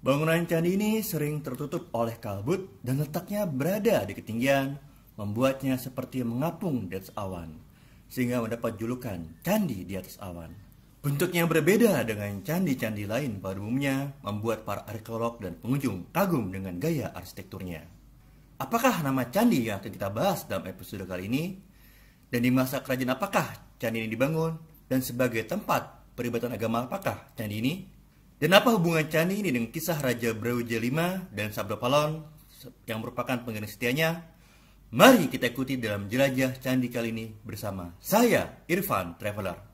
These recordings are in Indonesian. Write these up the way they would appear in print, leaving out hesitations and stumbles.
Bangunan candi ini sering tertutup oleh kabut dan letaknya berada di ketinggian, membuatnya seperti mengapung di atas awan, sehingga mendapat julukan candi di atas awan. Bentuknya berbeda dengan candi-candi lain pada umumnya, membuat para arkeolog dan pengunjung kagum dengan gaya arsitekturnya. Apakah nama candi yang akan kita bahas dalam episode kali ini? Dan di masa kerajaan apakah candi ini dibangun? Dan sebagai tempat peribadatan agama apakah candi ini? Dan apa hubungan candi ini dengan kisah Raja Brawijaya V dan Sabda Palon yang merupakan pengiring setianya? Mari kita ikuti dalam jelajah candi kali ini bersama saya, Irfan Traveler.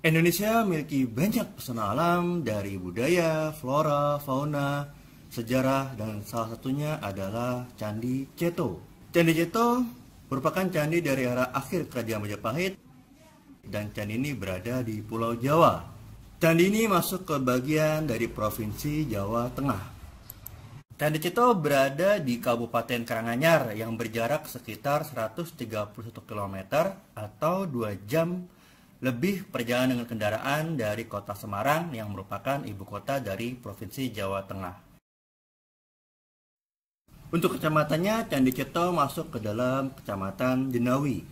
Indonesia memiliki banyak pesona alam dari budaya, flora, fauna, sejarah, dan salah satunya adalah Candi Ceto. Candi Ceto merupakan candi dari era akhir Kerajaan Majapahit dan candi ini berada di Pulau Jawa. Candi ini masuk ke bagian dari Provinsi Jawa Tengah. Candi Ceto berada di Kabupaten Karanganyar yang berjarak sekitar 131 km atau 2 jam lebih perjalanan dengan kendaraan dari kota Semarang yang merupakan ibu kota dari Provinsi Jawa Tengah. Untuk kecamatannya, Candi Ceto masuk ke dalam Kecamatan Jenawi.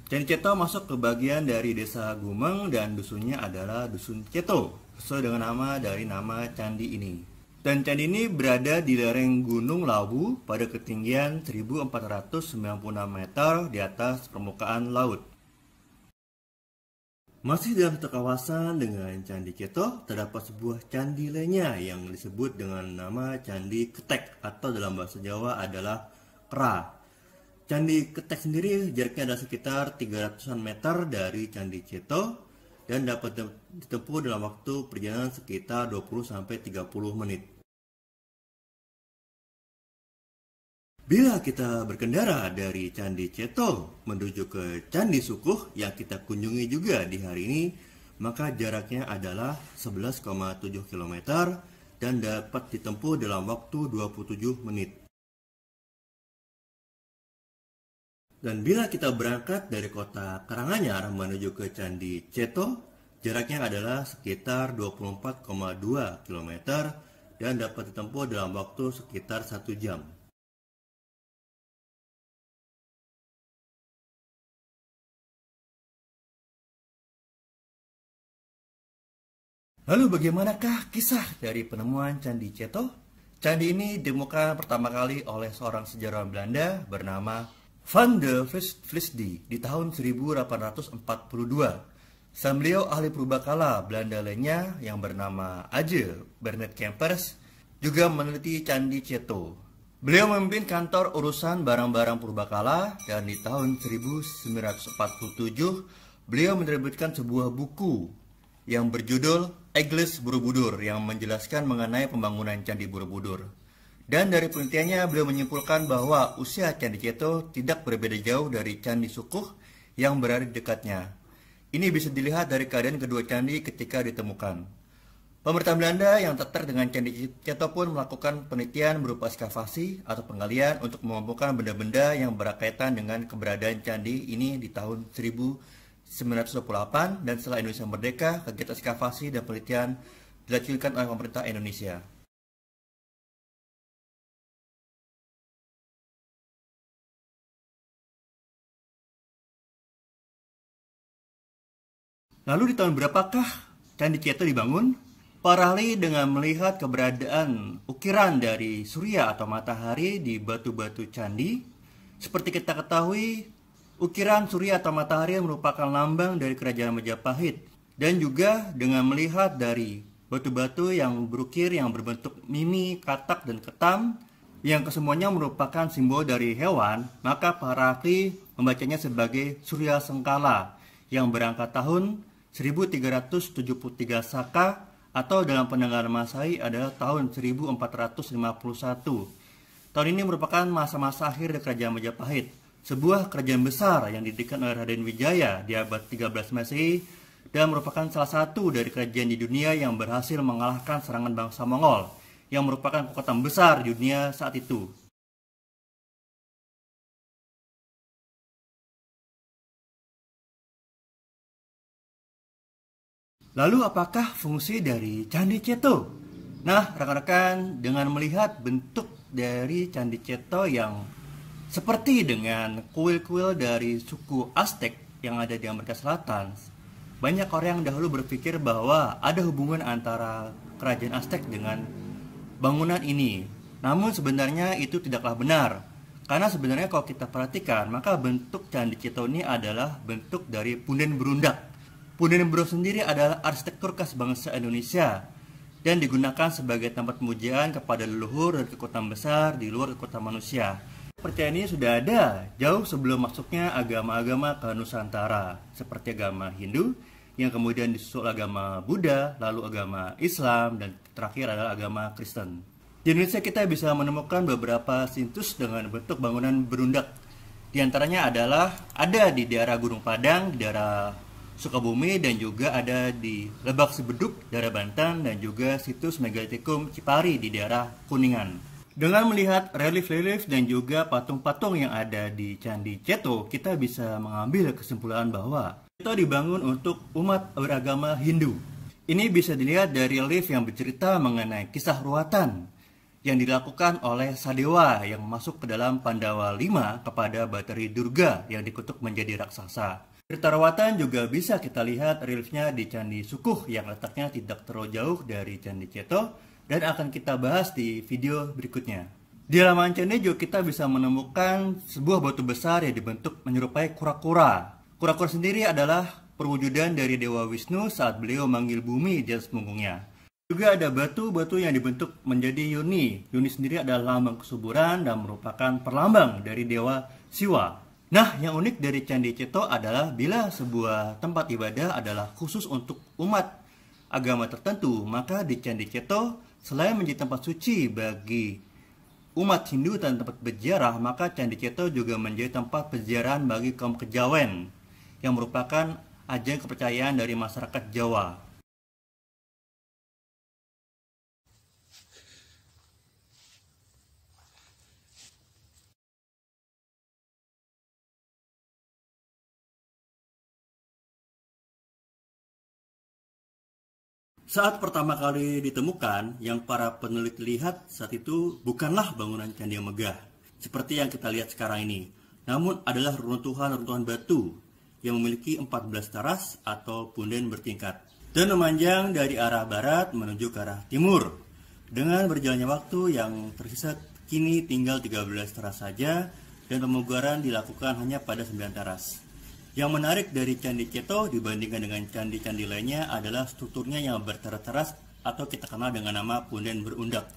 Candi Ceto masuk ke bagian dari Desa Gumeng dan dusunnya adalah Dusun Ceto, sesuai dengan nama dari nama candi ini. Dan candi ini berada di lereng Gunung Lawu pada ketinggian 1496 meter di atas permukaan laut. Masih dalam satu kawasan dengan Candi Ceto, terdapat sebuah candi lainnya yang disebut dengan nama Candi Ketek atau dalam bahasa Jawa adalah Kera. Candi Ketek sendiri jaraknya adalah sekitar 300-an meter dari Candi Ceto dan dapat ditempuh dalam waktu perjalanan sekitar 20-30 menit. Bila kita berkendara dari Candi Ceto menuju ke Candi Sukuh yang kita kunjungi juga di hari ini, maka jaraknya adalah 11,7 km dan dapat ditempuh dalam waktu 27 menit. Dan bila kita berangkat dari kota Karanganyar menuju ke Candi Ceto, jaraknya adalah sekitar 24,2 km dan dapat ditempuh dalam waktu sekitar 1 jam. Lalu bagaimanakah kisah dari penemuan Candi Ceto? Candi ini ditemukan pertama kali oleh seorang sejarawan Belanda bernama Van de Vlisde di tahun 1842. Sang beliau ahli purbakala Belanda lainnya yang bernama Aje Bernet Kempers juga meneliti Candi Ceto. Beliau memimpin kantor urusan barang-barang purbakala dan di tahun 1947 beliau menerbitkan sebuah buku yang berjudul Eglis Borobudur yang menjelaskan mengenai pembangunan Candi Borobudur. Dan dari penelitiannya beliau menyimpulkan bahwa usia Candi Ceto tidak berbeda jauh dari Candi Sukuh yang berada di dekatnya. Ini bisa dilihat dari keadaan kedua candi ketika ditemukan. Pemerintah Belanda yang tertarik dengan Candi Ceto pun melakukan penelitian berupa ekskavasi atau penggalian untuk mengumpulkan benda-benda yang berkaitan dengan keberadaan candi ini di tahun 1928, dan setelah Indonesia merdeka, kegiatan ekskavasi dan penelitian dilanjutkan oleh pemerintah Indonesia. Lalu di tahun berapakah Candi Ceto dibangun? Para ahli dengan melihat keberadaan ukiran dari surya atau matahari di batu-batu candi, seperti kita ketahui, ukiran surya atau matahari merupakan lambang dari Kerajaan Majapahit, dan juga dengan melihat dari batu-batu yang berukir yang berbentuk mimi, katak, dan ketam yang kesemuanya merupakan simbol dari hewan, maka para ahli membacanya sebagai Surya Sengkala yang berangkat tahun 1373 Saka atau dalam penanggalan Masehi adalah tahun 1451. Tahun ini merupakan masa-masa akhir dari Kerajaan Majapahit, sebuah kerajaan besar yang didirikan oleh Raden Wijaya di abad 13 Masehi dan merupakan salah satu dari kerajaan di dunia yang berhasil mengalahkan serangan bangsa Mongol yang merupakan kekuatan besar di dunia saat itu. Lalu apakah fungsi dari Candi Ceto? Nah, rekan-rekan, dengan melihat bentuk dari Candi Ceto yang seperti dengan kuil-kuil dari suku Aztec yang ada di Amerika Selatan, banyak orang yang dahulu berpikir bahwa ada hubungan antara kerajaan Aztec dengan bangunan ini. Namun sebenarnya itu tidaklah benar. Karena sebenarnya kalau kita perhatikan, maka bentuk Candi Ceto ini adalah bentuk dari punden berundak. Punden berundak sendiri adalah arsitektur khas bangsa Indonesia dan digunakan sebagai tempat pemujaan kepada leluhur dan kekuatan besar di luar kekuatan manusia. Percayaan ini sudah ada jauh sebelum masuknya agama-agama ke Nusantara, seperti agama Hindu, yang kemudian disusul agama Buddha, lalu agama Islam, dan terakhir adalah agama Kristen. Di Indonesia kita bisa menemukan beberapa situs dengan bentuk bangunan berundak. Di antaranya adalah ada di daerah Gunung Padang, di daerah Sukabumi, dan juga ada di Lebak Sibeduk, daerah Banten, dan juga situs Megalitikum Cipari di daerah Kuningan. Dengan melihat relief-relief dan juga patung-patung yang ada di Candi Ceto, kita bisa mengambil kesimpulan bahwa Ceto dibangun untuk umat beragama Hindu. Ini bisa dilihat dari relief yang bercerita mengenai kisah ruatan yang dilakukan oleh Sadewa yang masuk ke dalam Pandawa 5 kepada Batari Durga yang dikutuk menjadi raksasa. Cerita ruatan juga bisa kita lihat reliefnya di Candi Sukuh yang letaknya tidak terlalu jauh dari Candi Ceto dan akan kita bahas di video berikutnya. Di halaman candi juga kita bisa menemukan sebuah batu besar yang dibentuk menyerupai kura-kura. Kura-kura sendiri adalah perwujudan dari Dewa Wisnu saat beliau manggil bumi di atas punggungnya. Juga ada batu-batu yang dibentuk menjadi yoni. Yoni sendiri adalah lambang kesuburan dan merupakan perlambang dari Dewa Siwa. Nah, yang unik dari Candi Ceto adalah bila sebuah tempat ibadah adalah khusus untuk umat agama tertentu, maka di Candi Ceto selain menjadi tempat suci bagi umat Hindu dan tempat berziarah, maka Candi Ceto juga menjadi tempat peziarahan bagi kaum kejawen yang merupakan ajang kepercayaan dari masyarakat Jawa. Saat pertama kali ditemukan, yang para peneliti lihat saat itu bukanlah bangunan candi yang megah, seperti yang kita lihat sekarang ini, namun adalah runtuhan-runtuhan batu yang memiliki 14 teras atau punden bertingkat, dan memanjang dari arah barat menuju ke arah timur. Dengan berjalannya waktu yang tersisa kini tinggal 13 teras saja, dan pemugaran dilakukan hanya pada 9 teras. Yang menarik dari Candi Ceto dibandingkan dengan candi-candi lainnya adalah strukturnya yang berteras-teras atau kita kenal dengan nama punden berundak.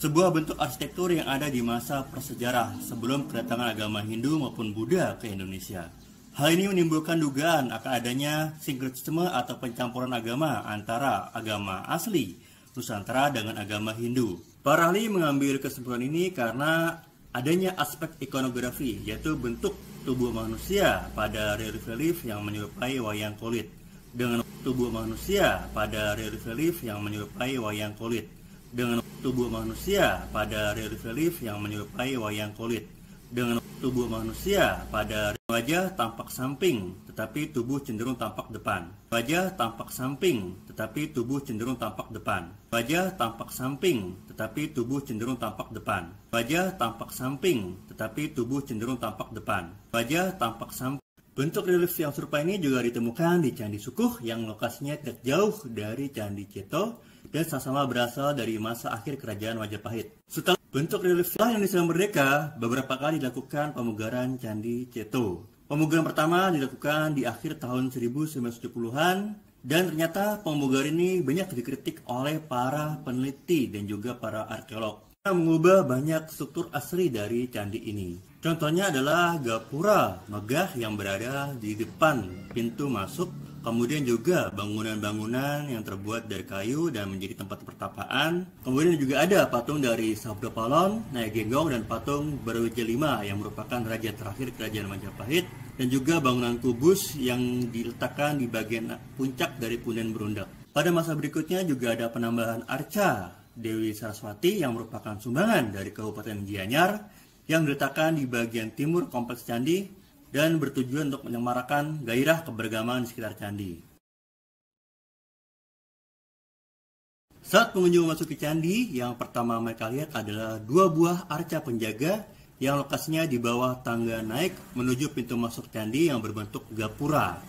Sebuah bentuk arsitektur yang ada di masa prasejarah sebelum kedatangan agama Hindu maupun Buddha ke Indonesia. Hal ini menimbulkan dugaan akan adanya sinkretisme atau pencampuran agama antara agama asli Nusantara dengan agama Hindu. Para ahli mengambil kesimpulan ini karena adanya aspek ikonografi, yaitu bentuk tubuh manusia pada relief-relief yang menyerupai wayang kulit dengan tubuh manusia pada relief-relief yang menyerupai wayang kulit dengan tubuh manusia pada relief-relief yang menyerupai wayang kulit dengan tubuh manusia pada wajah tampak samping tetapi tubuh cenderung tampak depan. Wajah tampak samping tetapi tubuh cenderung tampak depan. Wajah tampak samping tetapi tubuh cenderung tampak depan. Wajah tampak samping tetapi tubuh cenderung tampak depan. Wajah tampak samping. Bentuk relief yang serupa ini juga ditemukan di Candi Sukuh yang lokasinya tidak jauh dari Candi Ceto dan sama-sama berasal dari masa akhir kerajaan Majapahit. Setelah bentuk relief yang Indonesia merdeka, beberapa kali dilakukan pemugaran Candi Ceto. Pemugaran pertama dilakukan di akhir tahun 1970-an dan ternyata pemugaran ini banyak dikritik oleh para peneliti dan juga para arkeolog. Mengubah banyak struktur asli dari candi ini. Contohnya adalah gapura megah yang berada di depan pintu masuk Kemudian juga bangunan-bangunan yang terbuat dari kayu dan menjadi tempat pertapaan. Kemudian juga ada patung dari Sabdapalon, Nayagenggong, dan patung Brawijaya V yang merupakan raja terakhir Kerajaan Majapahit. Dan juga bangunan kubus yang diletakkan di bagian puncak dari punden Berundak. Pada masa berikutnya juga ada penambahan arca Dewi Saraswati yang merupakan sumbangan dari Kabupaten Gianyar yang diletakkan di bagian timur kompleks candi dan bertujuan untuk menyemarakan gairah keberagaman di sekitar candi. Saat pengunjung memasuki candi, yang pertama mereka lihat adalah 2 buah arca penjaga yang lokasinya di bawah tangga naik menuju pintu masuk candi yang berbentuk gapura.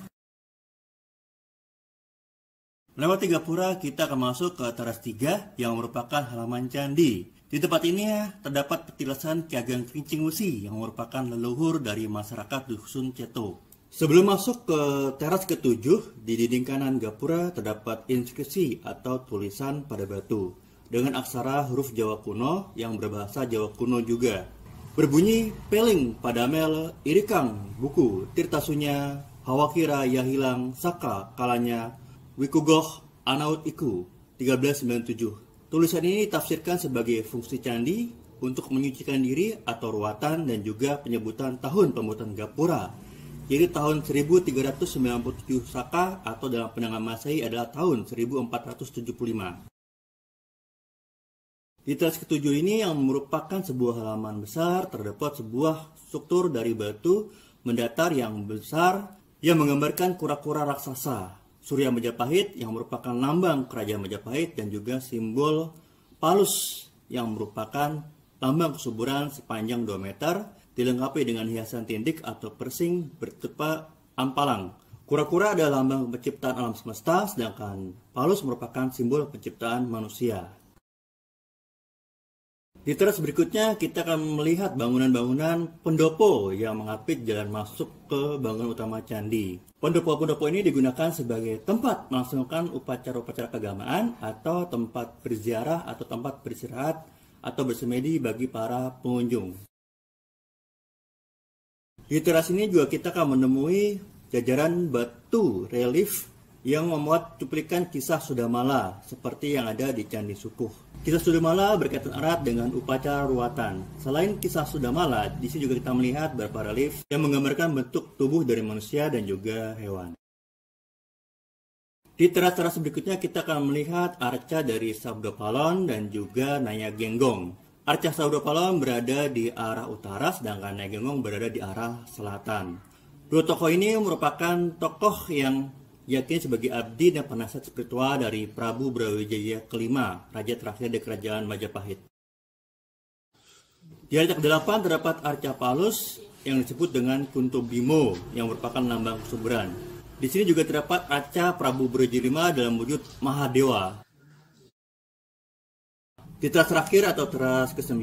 Melewati gapura, kita akan masuk ke teras 3 yang merupakan halaman candi. Di tempat ini terdapat petilasan Ki Ageng Krincing Wesi yang merupakan leluhur dari masyarakat Dusun Ceto. Sebelum masuk ke teras ke-7, di dinding kanan gapura terdapat inskripsi atau tulisan pada batu dengan aksara huruf Jawa kuno yang berbahasa Jawa kuno juga. Berbunyi Peling Padamel Irikang Buku Tirtasunya Hawakira Yahilang Saka Kalanya Wikugoh Anaut Iku 1397. Tulisan ini ditafsirkan sebagai fungsi candi untuk menyucikan diri atau ruatan dan juga penyebutan tahun pembuatan gapura. Jadi tahun 1397 Saka atau dalam penangan Masehi adalah tahun 1475. Di teras ke-7 ini yang merupakan sebuah halaman besar terdapat sebuah struktur dari batu mendatar yang besar yang menggambarkan kura-kura raksasa. Surya Majapahit yang merupakan lambang Kerajaan Majapahit dan juga simbol Palus yang merupakan lambang kesuburan sepanjang 2 meter dilengkapi dengan hiasan tindik atau persing bertipe ampalang. Kura-kura adalah lambang penciptaan alam semesta, sedangkan Palus merupakan simbol penciptaan manusia. Di teras berikutnya kita akan melihat bangunan-bangunan pendopo yang mengapit jalan masuk ke bangunan utama candi. Pendopo-pendopo ini digunakan sebagai tempat melangsungkan upacara-upacara keagamaan atau tempat berziarah atau tempat beristirahat atau bersemedi bagi para pengunjung. Di teras ini juga kita akan menemui jajaran batu relief yang memuat cuplikan kisah Sudamala seperti yang ada di Candi Sukuh. Kisah Sudamala berkaitan erat dengan upacara ruatan. Selain kisah Sudamala, di sini juga kita melihat beberapa relief yang menggambarkan bentuk tubuh dari manusia dan juga hewan. Di teras-teras berikutnya kita akan melihat arca dari Sabdapalon dan juga Nayagenggong. Arca Sabdapalon berada di arah utara, sedangkan Nayagenggong berada di arah selatan. Dua tokoh ini merupakan tokoh yang yakni sebagai abdi dan penasihat spiritual dari Prabu Brawijaya kelima, raja terakhir di Kerajaan Majapahit. Di arca ke-8 terdapat arca Palus yang disebut dengan Kunto Bimo yang merupakan lambang kesuburan. Di sini juga terdapat arca Prabu Brawijaya V dalam wujud Mahadewa. Di teras terakhir atau teras ke-9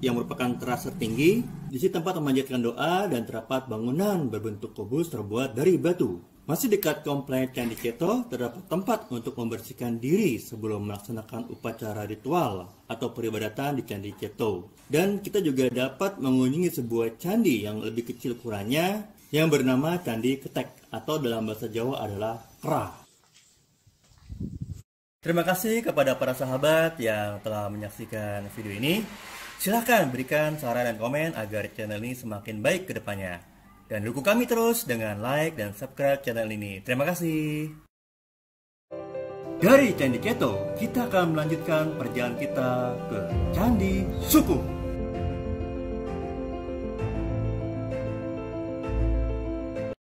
yang merupakan teras tertinggi, di sini tempat memanjatkan doa dan terdapat bangunan berbentuk kubus terbuat dari batu. Masih dekat kompleks Candi Ceto, terdapat tempat untuk membersihkan diri sebelum melaksanakan upacara ritual atau peribadatan di Candi Ceto. Dan kita juga dapat mengunjungi sebuah candi yang lebih kecil ukurannya yang bernama Candi Ketek atau dalam bahasa Jawa adalah Kera. Terima kasih kepada para sahabat yang telah menyaksikan video ini. Silahkan berikan saran dan komen agar channel ini semakin baik ke depannya. Dan dukung kami terus dengan like dan subscribe channel ini. Terima kasih. Dari Candi Ceto, kita akan melanjutkan perjalanan kita ke Candi Sukuh.